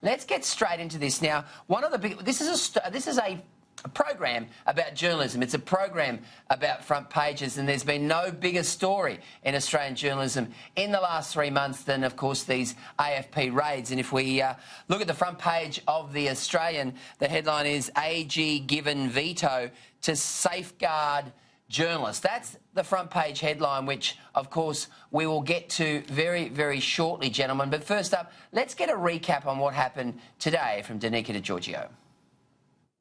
Let's get straight into this now. One of the big this is a program about journalism. It's a program about front pages, and there's been no bigger story in Australian journalism in the last 3 months than, of course, these AFP raids. And if we look at the front page of The Australian, the headline is AG given veto to safeguard journalists. That's the front page headline, which, of course, we will get to very, very shortly, gentlemen. But first up, let's get a recap on what happened today from Danica De Giorgio.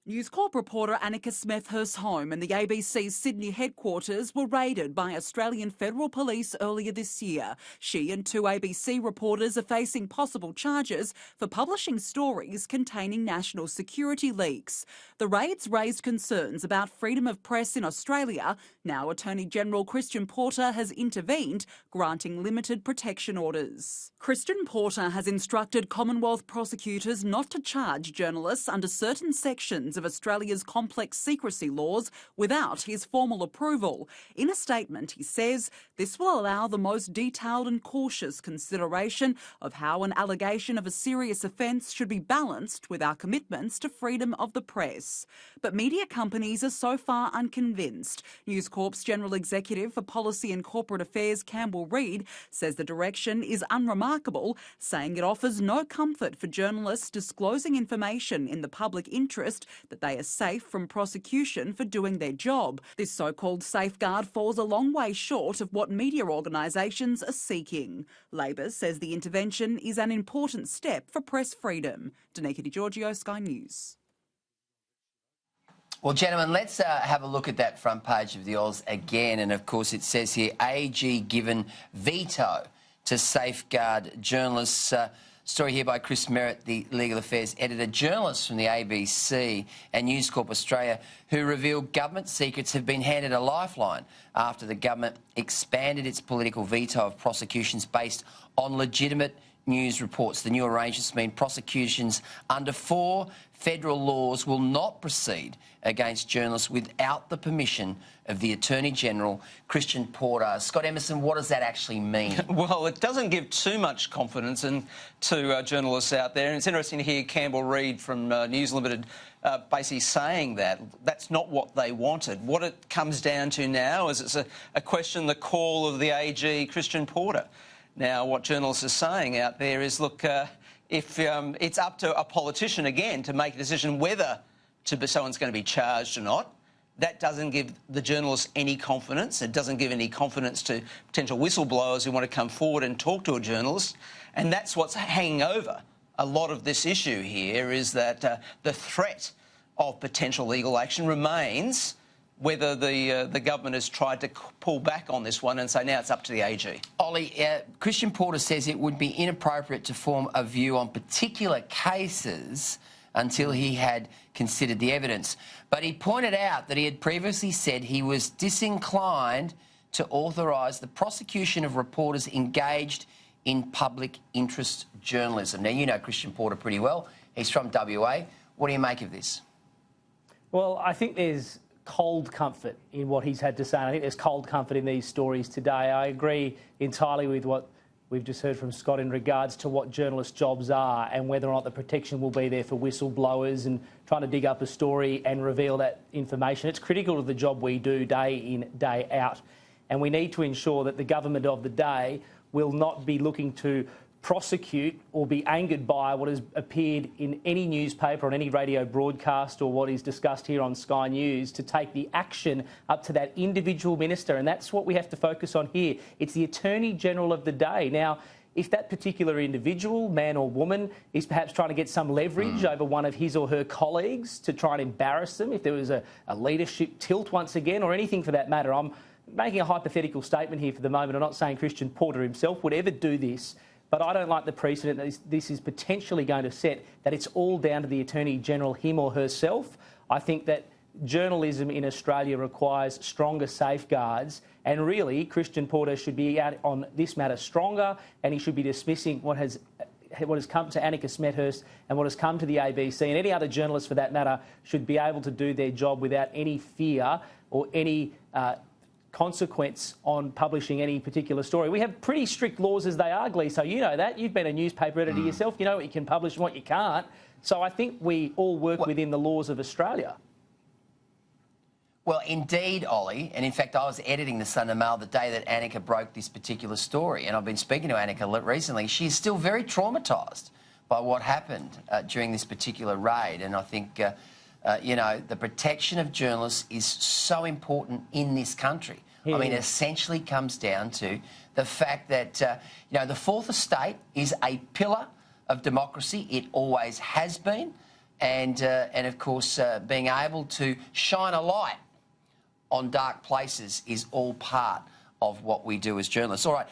News Corp reporter Annika Smethurst's home and the ABC's Sydney headquarters were raided by Australian Federal Police earlier this year. She and 2 ABC reporters are facing possible charges for publishing stories containing national security leaks. The raids raised concerns about freedom of press in Australia. Now Attorney General Christian Porter has intervened, granting limited protection orders. Christian Porter has instructed Commonwealth prosecutors not to charge journalists under certain sections of Australia's complex secrecy laws without his formal approval. In a statement, he says this will allow the most detailed and cautious consideration of how an allegation of a serious offence should be balanced with our commitments to freedom of the press. But media companies are so far unconvinced. News Corp's General Executive for Policy and Corporate Affairs, Campbell Reid, says the direction is unremarkable, saying it offers no comfort for journalists disclosing information in the public interest that they are safe from prosecution for doing their job. This so-called safeguard falls a long way short of what media organisations are seeking. Labor says the intervention is an important step for press freedom. Danica De Giorgio, Sky News. Well, gentlemen, let's have a look at that front page of the Oz again. And, of course, it says here, AG given veto to safeguard journalists. Story here by Chris Merritt, the Legal Affairs editor. Journalists from the ABC and News Corp Australia who reveal government secrets have been handed a lifeline after the government expanded its political veto of prosecutions based on legitimate news reports. The new arrangements mean prosecutions under 4 federal laws will not proceed against journalists without the permission of the Attorney-General, Christian Porter. Scott Emerson, what does that actually mean? Well, it doesn't give too much confidence to journalists out there. And it's interesting to hear Campbell Reid from News Limited basically saying that. That's not what they wanted. What it comes down to now is it's a question, the call of the AG, Christian Porter. Now, what journalists are saying out there is, look, if it's up to a politician, again, to make a decision whether someone's going to be charged or not, that doesn't give the journalists any confidence. It doesn't give any confidence to potential whistleblowers who want to come forward and talk to a journalist. And that's what's hanging over a lot of this issue here, is that the threat of potential legal action remains, whether the government has tried to pull back on this one and say now it's up to the AG. Ollie, Christian Porter says it would be inappropriate to form a view on particular cases until he had considered the evidence. But he pointed out that he had previously said he was disinclined to authorise the prosecution of reporters engaged in public interest journalism. Now, you know Christian Porter pretty well. He's from WA. What do you make of this? Well, I think there's cold comfort in what he's had to say. And I think there's cold comfort in these stories today. I agree entirely with what we've just heard from Scott in regards to what journalists' jobs are and whether or not the protection will be there for whistleblowers and trying to dig up a story and reveal that information. It's critical to the job we do day in, day out. And we need to ensure that the government of the day will not be looking to prosecute or be angered by what has appeared in any newspaper or any radio broadcast or what is discussed here on Sky News, to take the action up to that individual minister. And that's what we have to focus on here. It's the Attorney-General of the day. Now, if that particular individual, man or woman, is perhaps trying to get some leverage over one of his or her colleagues to try and embarrass them, if there was a leadership tilt once again, or anything for that matter, I'm making a hypothetical statement here for the moment. I'm not saying Christian Porter himself would ever do this, but I don't like the precedent that this is potentially going to set, that it's all down to the Attorney-General, him or herself. I think that journalism in Australia requires stronger safeguards, and really Christian Porter should be out on this matter stronger, and he should be dismissing what has come to Annika Smethurst and what has come to the ABC, and any other journalist for that matter should be able to do their job without any fear or any consequence on publishing any particular story. We have pretty strict laws as they are, Glee, so you know that. You've been a newspaper editor yourself. You know what you can publish and what you can't. So I think we all work within the laws of Australia. Well, indeed, Ollie, and in fact I was editing the Sunday Mail the day that Annika broke this particular story, and I've been speaking to Annika recently. She's still very traumatised by what happened during this particular raid, and I think, you know, the protection of journalists is so important in this country. I mean, it essentially comes down to the fact that, you know, the Fourth Estate is a pillar of democracy. It always has been, and of course, being able to shine a light on dark places is all part of what we do as journalists. All right.